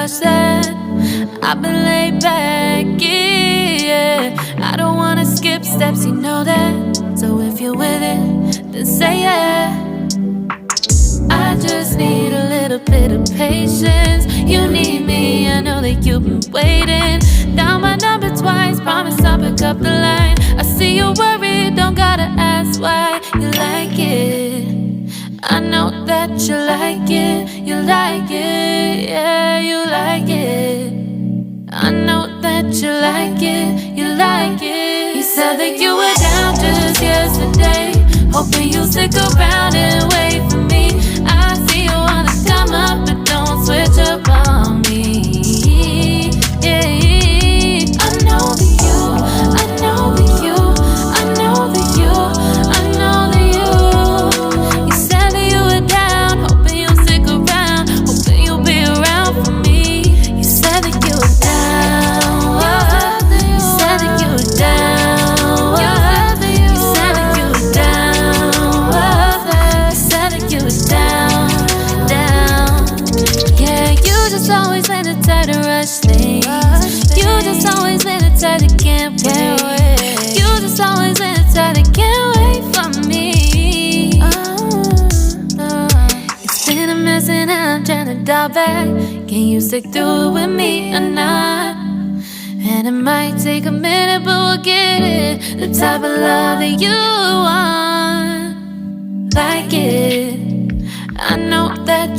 rush that. I've been laid back, yeah. I don't wanna skip steps, you know that. So if you're with it, then say yeah. I just need a little bit of patience. You need me, I know that you've been waiting. Down my number twice, promise I'll pick up the line. I see you worried, don't gotta ask why. You like it, I know that you like it. You like it, yeah, you like it. I know that you like it, you like it. You said that you were down just yesterday, hoping you'll stick around and wait for me. I see you wanna come up, but don't switch up on me. Yeah, I know that you, I know that you, I know that you, I know that you. You said that you were down, hoping you'll stick around, hoping you'll be around for me. You said that you were down, you said that you were down, you said that you were down, you said that you were down, down. Yeah, you just always been the type to rush things. You just always been the type that can't wait. You just always been the type that can't wait for me. It's been a mess and I'm trying to dial back. Can you stick through it with me or not? And it might take a minute, but we'll get it. The type of love that you want, like it. I know that